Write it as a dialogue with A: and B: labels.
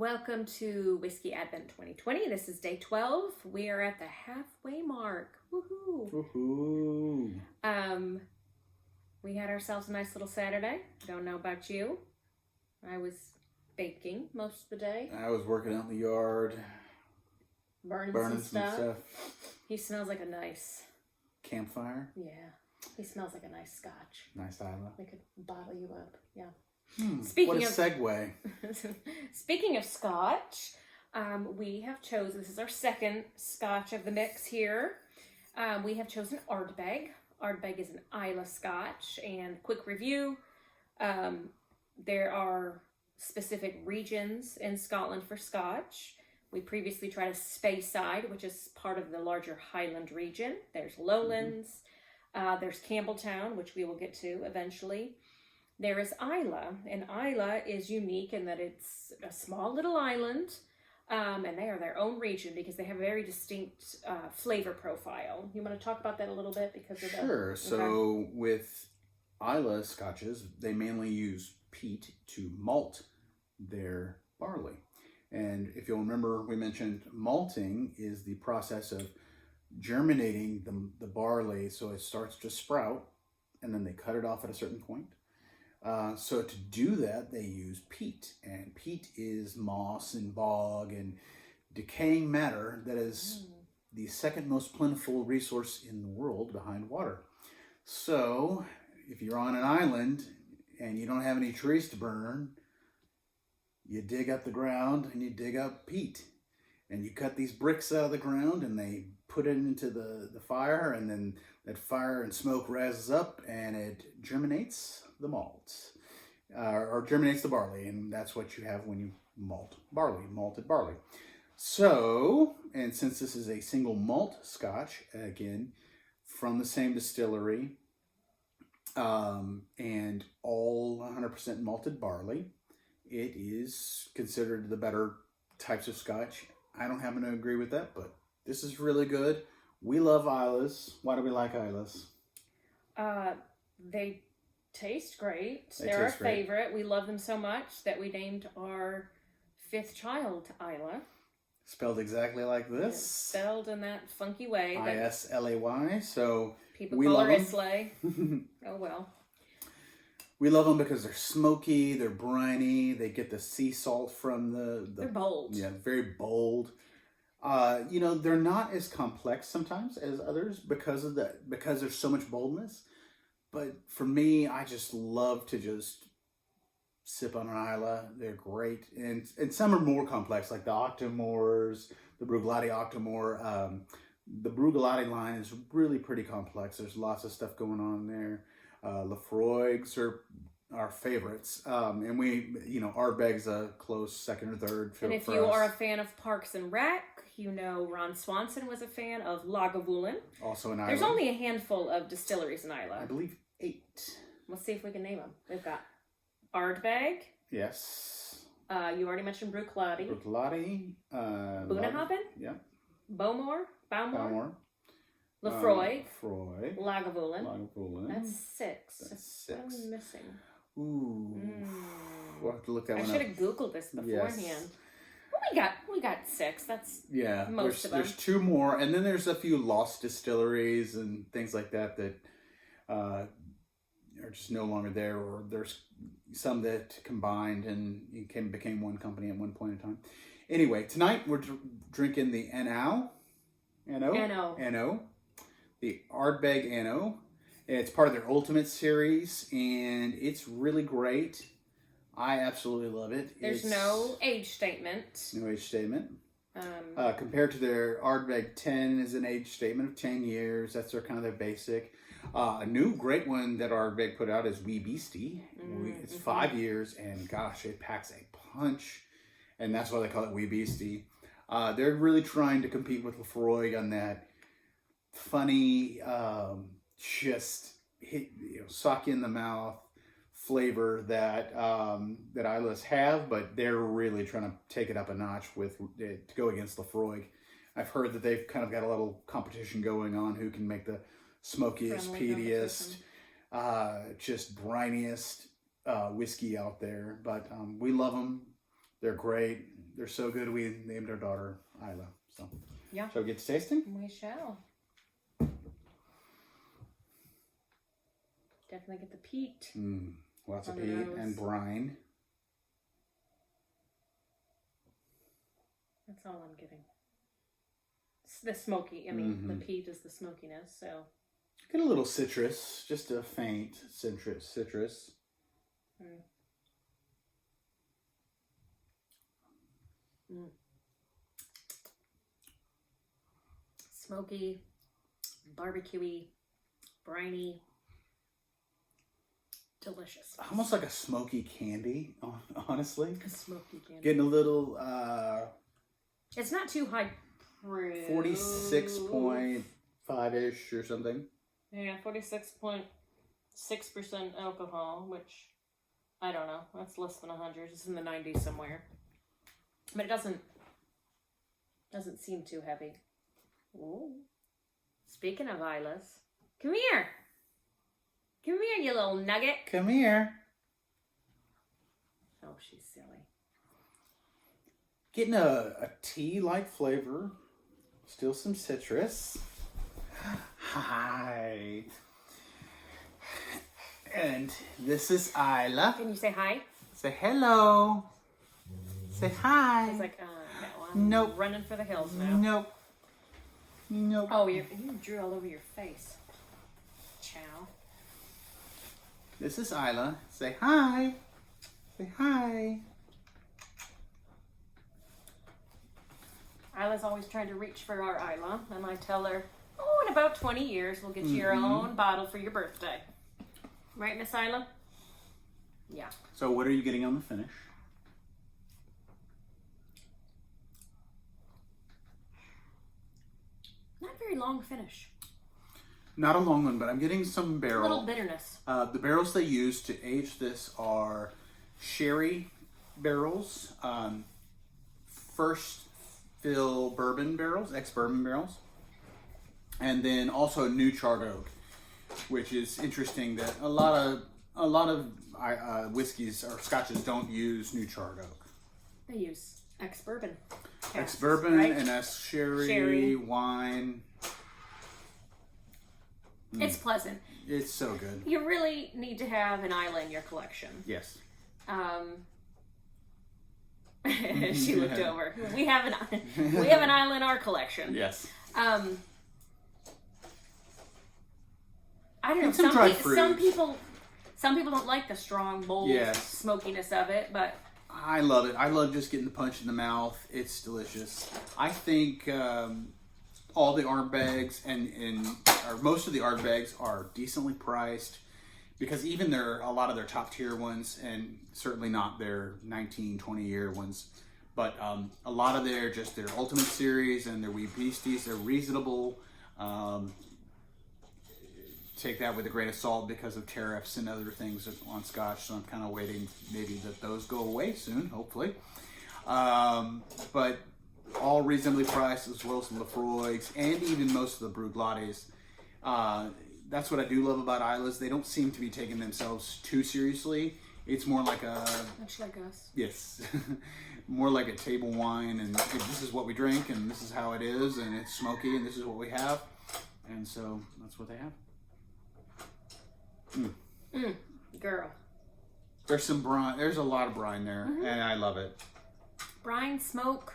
A: Welcome to Whiskey Advent 2020. This is day 12. We are at the halfway mark. Woohoo!
B: Woohoo!
A: We had ourselves a nice little Saturday. Don't know about you. I was baking most of the day.
B: I was working out in the yard,
A: Burning some stuff. He smells like a nice
B: campfire.
A: Yeah. He smells like a nice scotch.
B: Nice Isla.
A: We could bottle you up. Yeah.
B: What a segue.
A: Speaking of scotch, we have chosen, this is our second scotch of the mix here. We have chosen Ardbeg. Ardbeg is an Islay scotch, and quick review, there are specific regions in Scotland for scotch. We previously tried a Speyside, which is part of the larger Highland region. There's Lowlands, there's Campbelltown, which we will get to eventually. There is Islay, and Islay is unique in that it's a small little island, and they are their own region because they have a very distinct flavor profile. You want to talk about that a little bit?
B: Sure. So with Islay scotches, they mainly use peat to malt their barley. And if you'll remember, we mentioned malting is the process of germinating the barley so it starts to sprout, and then they cut it off at a certain point. So to do that, they use peat, and peat is moss and bog and decaying matter that is the second most plentiful resource in the world behind water. So if you're on an island and you don't have any trees to burn, you dig up the ground and you dig up peat, and you cut these bricks out of the ground and they put it into the fire, and then that fire and smoke rises up and it germinates the malt, or germinates the barley, and that's what you have when you malt barley, malted barley. So, and since this is a single malt scotch, again, from the same distillery, and all 100% malted barley, it is considered the better types of scotch. I don't happen to agree with that, but this is really good. We love Islas. Why do we like Islas?
A: They taste great. They're our favorite. We love them so much that we named our fifth child Islay.
B: Spelled exactly like this.
A: It's spelled in that funky way.
B: Islay. So
A: people call her Islay. Oh well.
B: We love them because they're smoky, they're briny, they get the sea salt from
A: They're bold.
B: Yeah, very bold. They're not as complex sometimes as others because there's so much boldness. But for me, I just love to just sip on an Islay. They're great. And some are more complex, like the Octomores, the Bruichladdich Octomore. The Bruichladdich line is really pretty complex. There's lots of stuff going on there. Lafroigs are our favorites. And Ardbeg's a close second or third.
A: And if you are a fan of Parks and Rec, you know Ron Swanson was a fan of Lagavulin.
B: Also in Islay.
A: There's only a handful of distilleries in Islay.
B: I believe 8.
A: Let's see if we can name them. We've got Ardbeg.
B: Yes.
A: You already mentioned Bruichladdich. Bunnahabhain.
B: Yeah.
A: Bowmore. Lafroig. Lagavulin. That's 6. What am I missing?
B: Ooh. We'll have to look that one up.
A: I should have Googled this beforehand. Yes. Well, we got 6. That's most of them.
B: There's 2 more, and then there's a few lost distilleries and things like that are just no longer there, or there's some that combined and became one company at one point in time. Anyway, tonight we're drinking the N.O. The Ardbeg N.O. It's part of their Ultimate series, and it's really great. I absolutely love it.
A: There's no age statement.
B: No age statement. Compared to their Ardbeg 10 is an age statement of 10 years. That's their basic. A new great one that Ardbeg put out is Wee Beastie. It's 5 years, and gosh, it packs a punch. And that's why they call it Wee Beastie. They're really trying to compete with Lafroig on that funny, just sock you in the mouth flavor that Islas have, but they're really trying to take it up a notch to go against Lafroig. I've heard that they've kind of got a little competition going on who can make the smokiest, peatiest, just briniest whiskey out there. But we love them. They're great. they're so good. We named our daughter Isla. So
A: Yeah.
B: Shall we get to tasting?
A: We shall. Definitely get the peat.
B: Lots of
A: On the
B: peat
A: nose.
B: and brine.
A: That's all I'm getting. It's the smoky. I mean, the peat is the smokiness. So.
B: Get a little citrus, just a faint citrus.
A: Smoky, barbecuey, briny, delicious.
B: Almost like a smoky candy, honestly.
A: A smoky candy.
B: Getting a little
A: It's not too high proof.
B: 46.5-ish or something.
A: Yeah, 46.6% alcohol, which I don't know. That's less than 100. It's in the 90s somewhere. But it doesn't seem too heavy. Ooh. Speaking of Isla's, come here. Come here, you little nugget.
B: Come here.
A: Oh, she's silly.
B: Getting a tea-like flavor. Still some citrus. Hi. And this is Isla.
A: Can you say hi?
B: Say hello. Say hi.
A: He's like, no, I'm
B: Nope.
A: running for the hills now.
B: Nope. Nope.
A: Oh, you drew all over your face. Chow.
B: This is Isla. Say hi. Say hi.
A: Isla's always trying to reach for our Isla, and I tell her, oh, in about 20 years, we'll get you your own bottle for your birthday. Right, Miss Isla? Yeah.
B: So what are you getting on the finish?
A: Not very long finish.
B: Not a long one, but I'm getting some
A: A
B: barrel.
A: little bitterness.
B: The barrels they use to age this are sherry barrels, first fill bourbon barrels, ex-bourbon barrels, and then also new charred oak, which is interesting that a lot of whiskeys or scotches don't use new charred oak.
A: They use ex-bourbon.
B: Ex-bourbon
A: right?
B: and sherry,
A: Sherry.
B: wine.
A: It's pleasant.
B: It's so good.
A: You really need to have an Isla in your collection.
B: Yes.
A: She looked over. We have an Isla in our collection.
B: Yes.
A: I don't know.
B: And some dried fruit.
A: Some people don't like the strong, bold smokiness of it, but
B: I love it. I love just getting the punch in the mouth. It's delicious. I think all the Ardbegs or most of the Ardbegs are decently priced because even a lot of their top tier ones, and certainly not their 19, 20 year ones, but a lot of their Ultimate Series and their Wee Beasties, they're reasonable. Take that with a grain of salt because of tariffs and other things on Scotch, so I'm kind of waiting maybe that those go away soon, hopefully. But all reasonably priced, as well as the Lefroy's and even most of the Bruglates. That's what I do love about Isla's. They don't seem to be taking themselves too seriously. It's more like
A: much like us.
B: Yes, more like a table wine, and this is what we drink, and this is how it is, and it's smoky, and this is what we have, and so that's what they have.
A: Girl.
B: There's some brine. There's a lot of brine there, and I love it.
A: Brine, smoke.